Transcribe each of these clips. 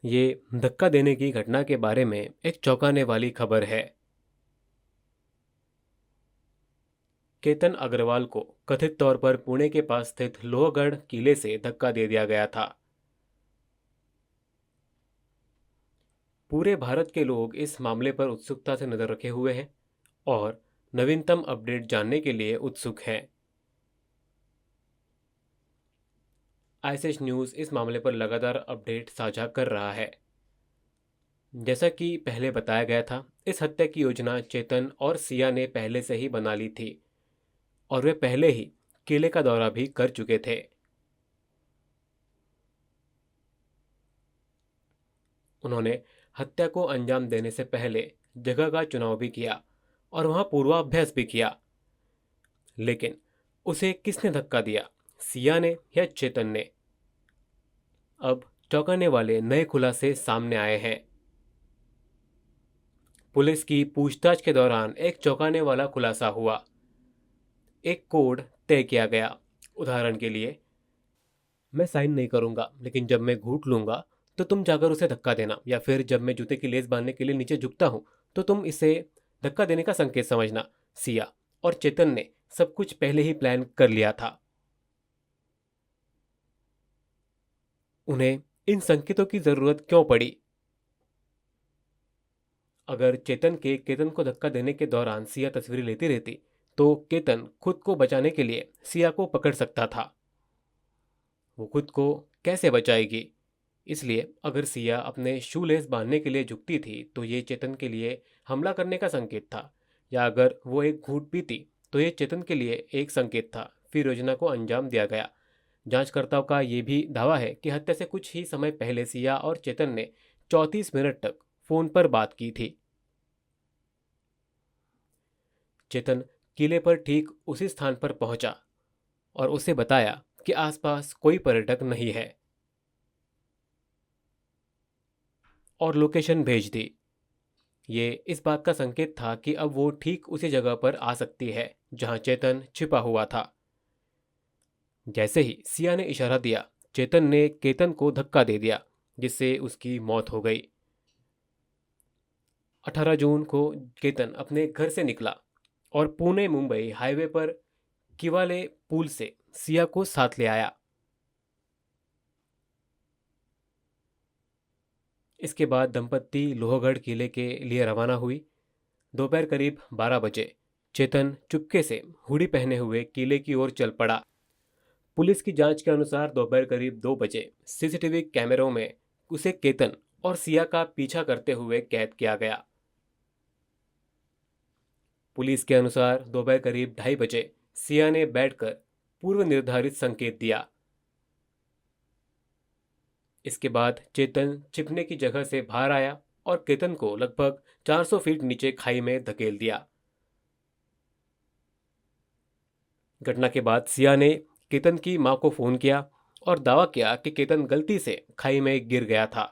ये धक्का देने की घटना के बारे में एक चौंकाने वाली खबर है। केतन अग्रवाल को कथित तौर पर पुणे के पास स्थित लोहगढ़ किले से धक्का दे दिया गया था। पूरे भारत के लोग इस मामले पर उत्सुकता से नजर रखे हुए हैं और नवीनतम अपडेट जानने के लिए उत्सुक हैं। आईएसएच न्यूज़ इस मामले पर लगातार अपडेट साझा कर रहा है। जैसा कि पहले बताया गया था, इस हत्या की योजना चेतन और सिया ने पहले से ही बना ली थी और वे पहले ही किले का दौरा भी कर चुके थे। उन्होंने हत्या को अंजाम देने से पहले जगह का चुनाव भी किया और वहां पूर्वाभ्यास भी किया। लेकिन उसे किसने धक्का दिया, सिया ने या चेतन ने? अब चौंकाने वाले नए खुलासे सामने आए हैं। पुलिस की पूछताछ के दौरान एक चौंकाने वाला खुलासा हुआ। एक कोड तय किया गया। उदाहरण के लिए, मैं साइन नहीं करूंगा, लेकिन जब मैं घूंट लूंगा तो तुम जाकर उसे धक्का देना, या फिर जब मैं जूते की लेस बांधने के लिए नीचे झुकता हूं तो तुम इसे धक्का देने का संकेत समझना। सिया और चेतन ने सब कुछ पहले ही प्लान कर लिया था। उन्हें इन संकेतों की जरूरत क्यों पड़ी? अगर चेतन के केतन को धक्का देने के दौरान सिया तस्वीरें लेती रहती तो केतन खुद को बचाने के लिए सिया को पकड़ सकता था। वो खुद को कैसे बचाएगी? इसलिए अगर सिया अपने शू लेस बांधने के लिए झुकती थी तो ये चेतन के लिए हमला करने का संकेत था, या अगर वो एक घूंट पीती तो ये चेतन के लिए एक संकेत था। फिर योजना को अंजाम दिया गया। जांचकर्ताओं का ये भी दावा है कि हत्या से कुछ ही समय पहले सिया और चेतन ने 34 मिनट तक फोन पर बात की थी। चेतन किले पर ठीक उसी स्थान पर पहुंचा और उसे बताया कि आसपास कोई पर्यटक नहीं है और लोकेशन भेज दी। ये इस बात का संकेत था कि अब वो ठीक उसी जगह पर आ सकती है जहां चेतन छिपा हुआ था। जैसे ही सिया ने इशारा दिया, चेतन ने केतन को धक्का दे दिया, जिससे उसकी मौत हो गई। 18 जून को केतन अपने घर से निकला और पुणे मुंबई हाईवे पर किवाले पुल से सिया को साथ ले आया। इसके बाद दंपत्ति लोहगढ़ किले के लिए रवाना हुई। दोपहर करीब 12 बजे चेतन चुपके से हुडी पहने हुए किले की ओर चल पड़ा। पुलिस की जांच के अनुसार दोपहर करीब 2 बजे सीसीटीवी कैमरों में उसे केतन और सिया का पीछा करते हुए कैद किया गया। पुलिस के अनुसार दोपहर करीब 2:30 बजे सिया ने बैठकर पूर्व निर्धारित संकेत दिया। इसके बाद चेतन छिपने की जगह से बाहर आया और केतन को लगभग 400 फीट नीचे खाई में धकेल दिया। घटना के बाद सिया ने केतन की मां को फोन किया और दावा किया कि केतन गलती से खाई में गिर गया था।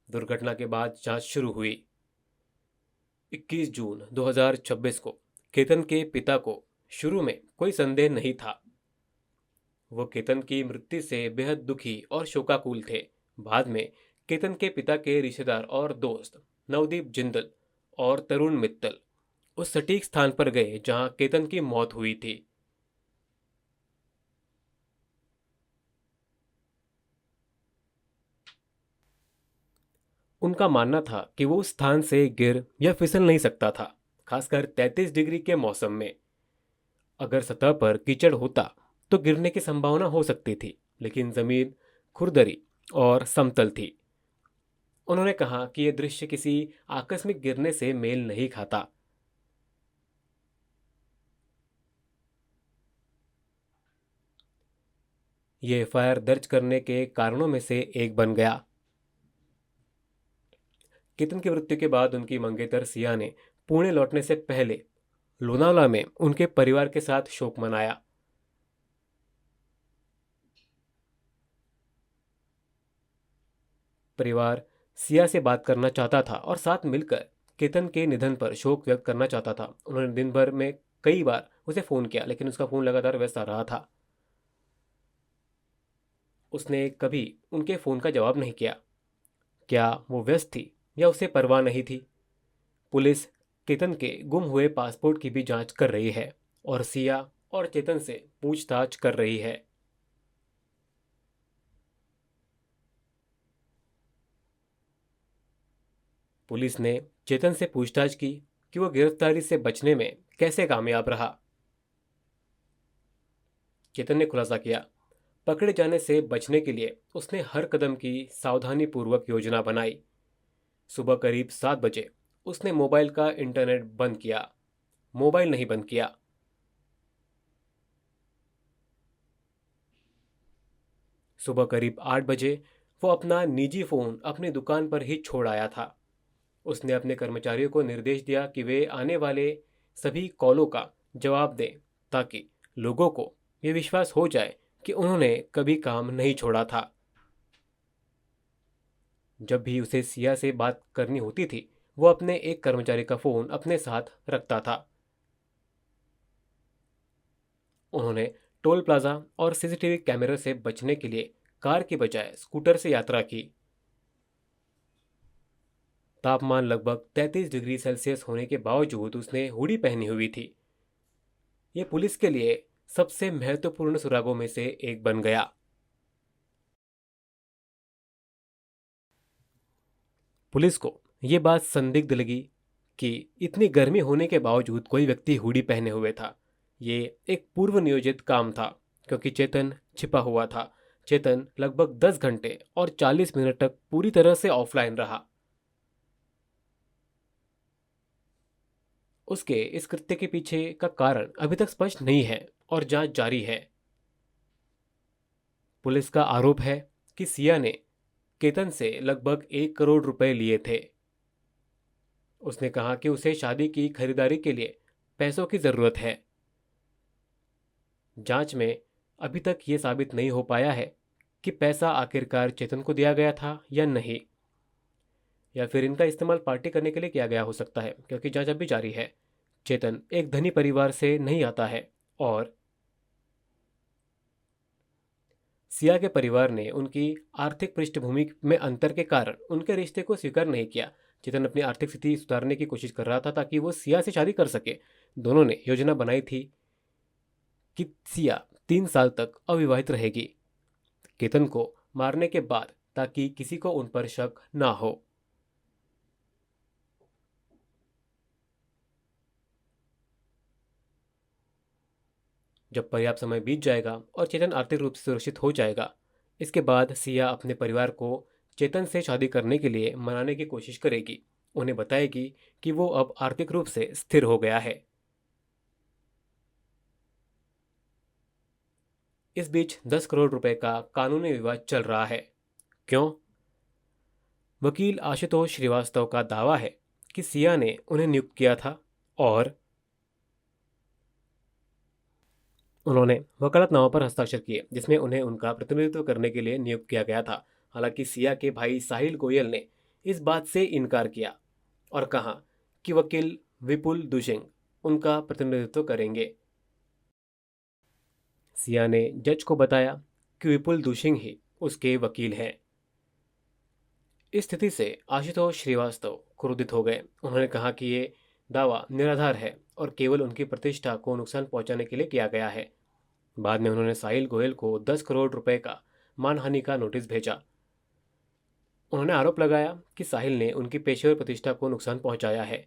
दुर्घटना के बाद जांच शुरू हुई। 21 जून 2026 को केतन के पिता को शुरू में कोई संदेह नहीं था। वो केतन की मृत्यु से बेहद दुखी और शोकाकुल थे। बाद में केतन के पिता के रिश्तेदार और दोस्त नवदीप जिंदल और तरुण मित्तल उस सटीक स्थान पर गए जहां केतन की मौत हुई थी। उनका मानना था कि वो उस स्थान से गिर या फिसल नहीं सकता था, खासकर 33 डिग्री के मौसम में। अगर सतह पर कीचड़ होता तो गिरने की संभावना हो सकती थी, लेकिन जमीन खुरदरी और समतल थी। उन्होंने कहा कि यह दृश्य किसी आकस्मिक गिरने से मेल नहीं खाता। ये एफआईआर दर्ज करने के कारणों में से एक बन गया। केतन की मृत्यु के बाद उनकी मंगेतर सिया ने पुणे लौटने से पहले लोनावला में उनके परिवार के साथ शोक मनाया। परिवार सिया से बात करना चाहता था और साथ मिलकर केतन के निधन पर शोक व्यक्त करना चाहता था। उन्होंने दिन भर में कई बार उसे फ़ोन किया, लेकिन उसका फ़ोन लगातार व्यस्त आ रहा था। उसने कभी उनके फ़ोन का जवाब नहीं किया। क्या वो व्यस्त थी या उसे परवाह नहीं थी? पुलिस केतन के गुम हुए पासपोर्ट की भी जांच कर रही है और सिया और चेतन से पूछताछ कर रही है। पुलिस ने चेतन से पूछताछ की कि वो गिरफ्तारी से बचने में कैसे कामयाब रहा। चेतन ने खुलासा किया, पकड़े जाने से बचने के लिए उसने हर कदम की सावधानीपूर्वक योजना बनाई। सुबह करीब 7 बजे उसने मोबाइल का इंटरनेट बंद किया, मोबाइल नहीं बंद किया। सुबह करीब 8 बजे वो अपना निजी फ़ोन अपनी दुकान पर ही छोड़ आया था। उसने अपने कर्मचारियों को निर्देश दिया कि वे आने वाले सभी कॉलों का जवाब दें, ताकि लोगों को ये विश्वास हो जाए कि उन्होंने कभी काम नहीं छोड़ा था। जब भी उसे सिया से बात करनी होती थी, वो अपने एक कर्मचारी का फ़ोन अपने साथ रखता था। उन्होंने टोल प्लाजा और सीसीटीवी कैमरे से बचने के लिए कार की बजाय स्कूटर से यात्रा की। तापमान लगभग 33 डिग्री सेल्सियस होने के बावजूद उसने हुडी पहनी हुई थी। ये पुलिस के लिए सबसे महत्वपूर्ण सुरागों में से एक बन गया। पुलिस को ये बात संदिग्ध लगी कि इतनी गर्मी होने के बावजूद कोई व्यक्ति हुडी पहने हुए था। ये एक पूर्व नियोजित काम था, क्योंकि चेतन छिपा हुआ था। चेतन लगभग 10 घंटे और 40 मिनट तक पूरी तरह से ऑफलाइन रहा। उसके इस कृत्य के पीछे का कारण अभी तक स्पष्ट नहीं है और जांच जारी है। पुलिस का आरोप है कि सिया ने केतन से लगभग 1 करोड़ रुपए लिए थे। उसने कहा कि उसे शादी की खरीदारी के लिए पैसों की जरूरत है। जांच में अभी तक ये साबित नहीं हो पाया है कि पैसा आखिरकार चेतन को दिया गया था या नहीं, या फिर इनका इस्तेमाल पार्टी करने के लिए किया गया हो सकता है, क्योंकि जांच अभी जारी है। चेतन एक धनी परिवार से नहीं आता है और सिया के परिवार ने उनकी आर्थिक पृष्ठभूमि में अंतर के कारण उनके रिश्ते को स्वीकार नहीं किया। चेतन अपनी आर्थिक स्थिति सुधारने की कोशिश कर रहा था ताकि वो सिया से शादी कर सके। दोनों ने योजना बनाई थी कि सिया 3 साल तक अविवाहित रहेगी केतन को मारने के बाद, ताकि किसी को उन पर शक ना हो। जब पर्याप्त समय बीत जाएगा और चेतन आर्थिक रूप से सुरक्षित हो जाएगा, इसके बाद सिया अपने परिवार को चेतन से शादी करने के लिए मनाने की कोशिश करेगी। उन्हें बताएगी कि वो अब आर्थिक रूप से स्थिर हो गया है। इस बीच 10 करोड़ रुपए का कानूनी विवाद चल रहा है। क्यों? वकील आशुतोष श्रीवास्तव का दावा है कि सिया ने उन्हें नियुक्त किया था और उन्होंने वकालतनामा पर हस्ताक्षर किए, जिसमें उन्हें उनका प्रतिनिधित्व करने के लिए नियुक्त किया गया था। हालांकि सिया के भाई साहिल गोयल ने इस बात से इनकार किया और कहा कि वकील विपुल दुशिंग उनका प्रतिनिधित्व करेंगे। सिया ने जज को बताया कि विपुल दुशिंग ही उसके वकील हैं। इस स्थिति से आशुतोष श्रीवास्तव क्रोधित हो गए। उन्होंने कहा कि ये दावा निराधार है और केवल उनकी प्रतिष्ठा को नुकसान पहुंचाने के लिए किया गया है। बाद में उन्होंने साहिल गोयल को 10 करोड़ रुपए का मानहानि का नोटिस भेजा। उन्होंने आरोप लगाया कि साहिल ने उनकी पेशेवर प्रतिष्ठा को नुकसान पहुंचाया है।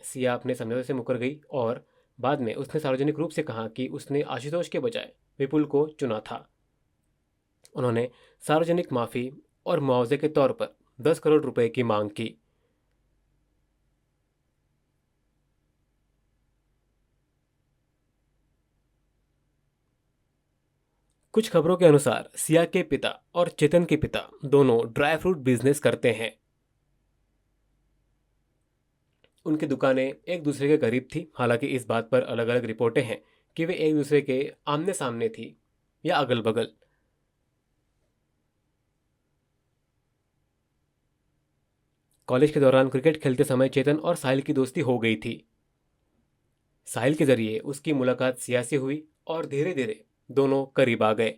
सिया अपने समझौते से मुकर गई और बाद में उसने सार्वजनिक रूप से कहा कि उसने आशुतोष के बजाय विपुल को चुना था। उन्होंने सार्वजनिक माफी और मुआवजे के तौर पर 10 करोड़ रुपए की मांग की। कुछ खबरों के अनुसार सिया के पिता और चेतन के पिता दोनों ड्राई फ्रूट बिजनेस करते हैं। उनकी दुकानें एक दूसरे के करीब थी। हालांकि इस बात पर अलग अलग रिपोर्टें हैं कि वे एक दूसरे के आमने सामने थी या अगल बगल। कॉलेज के दौरान क्रिकेट खेलते समय चेतन और साहिल की दोस्ती हो गई थी। साहिल के जरिए उसकी मुलाकात सिया से हुई और धीरे धीरे दोनों करीब आ गए।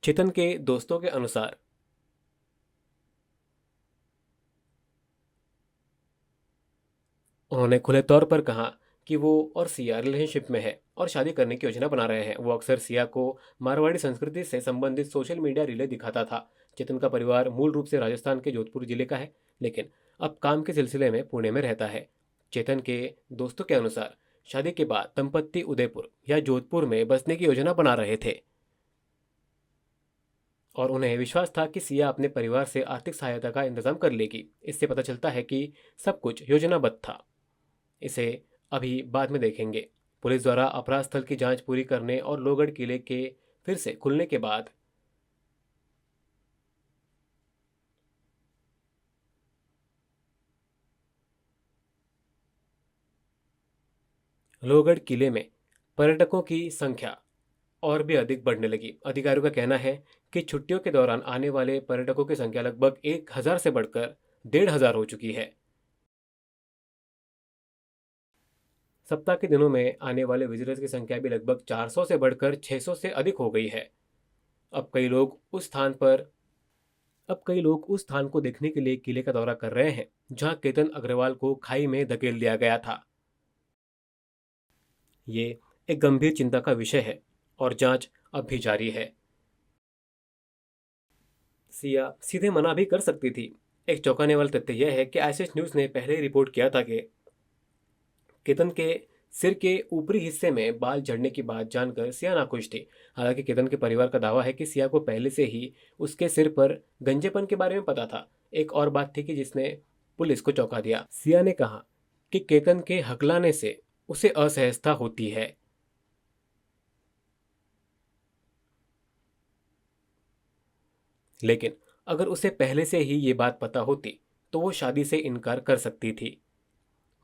चेतन के दोस्तों के अनुसार उन्होंने खुले तौर पर कहा कि वो और सिया रिलेशनशिप में है और शादी करने की योजना बना रहे हैं। वो अक्सर सिया को मारवाड़ी संस्कृति से संबंधित सोशल मीडिया रीले दिखाता था। चेतन का परिवार मूल रूप से राजस्थान के जोधपुर जिले का है, लेकिन अब काम के सिलसिले में पुणे में रहता है। चेतन के दोस्तों के अनुसार शादी के बाद दंपत्ति उदयपुर या जोधपुर में बसने की योजना बना रहे थे और उन्हें विश्वास था कि सिया अपने परिवार से आर्थिक सहायता का इंतजाम कर लेगी। इससे पता चलता है कि सब कुछ योजनाबद्ध था। इसे अभी बाद में देखेंगे। पुलिस द्वारा अपराध स्थल की जांच पूरी करने और लोहगढ़ किले के फिर से खुलने के बाद लोहगढ़ किले में पर्यटकों की संख्या और भी अधिक बढ़ने लगी। अधिकारियों का कहना है कि छुट्टियों के दौरान आने वाले पर्यटकों की संख्या लगभग 1,000 से बढ़कर 1,500 हो चुकी है। सप्ताह के दिनों में आने वाले विजिटर्स की संख्या भी लगभग 400 से बढ़कर 600 से अधिक हो गई है। अब कई लोग उस स्थान पर अब कई लोग उस स्थान को देखने के लिए किले का दौरा कर रहे हैं जहां केतन अग्रवाल को खाई में धकेल दिया गया था। ये एक गंभीर चिंता का विषय है और जांच अब भी जारी है। सिया सीधे मना भी कर सकती थी। एक चौंकाने वाला तथ्य यह है कि एसएस न्यूज ने पहले ही रिपोर्ट किया था कि केतन के सिर के ऊपरी हिस्से में बाल झड़ने की बात जानकर सिया नाखुश थी। हालांकि केतन के परिवार का दावा है कि सिया को पहले से ही उसके सिर पर गंजेपन के बारे में पता था। एक और बात थी कि जिसने पुलिस को चौंका दिया। सिया ने कहा कि केतन के हकलाने से उसे असहजता होती है, लेकिन अगर उसे पहले से ही ये बात पता होती तो वो शादी से इनकार कर सकती थी।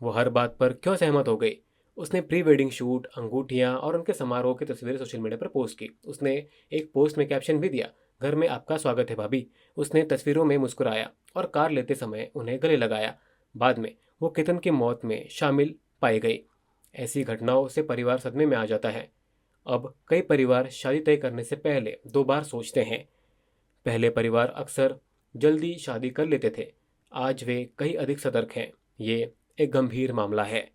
वो हर बात पर क्यों सहमत हो गई? उसने प्री वेडिंग शूट, अंगूठियां और उनके समारोह की तस्वीरें सोशल मीडिया पर पोस्ट की। उसने एक पोस्ट में कैप्शन भी दिया, घर में आपका स्वागत है भाभी। उसने तस्वीरों में मुस्कुराया और कार लेते समय उन्हें गले लगाया। बाद में वो केतन की मौत में शामिल पाई गई। ऐसी घटनाओं से परिवार सदमे में आ जाता है। अब कई परिवार शादी तय करने से पहले 2 बार सोचते हैं। पहले परिवार अक्सर जल्दी शादी कर लेते थे, आज वे कहीं अधिक सतर्क हैं। ये एक गंभीर मामला है।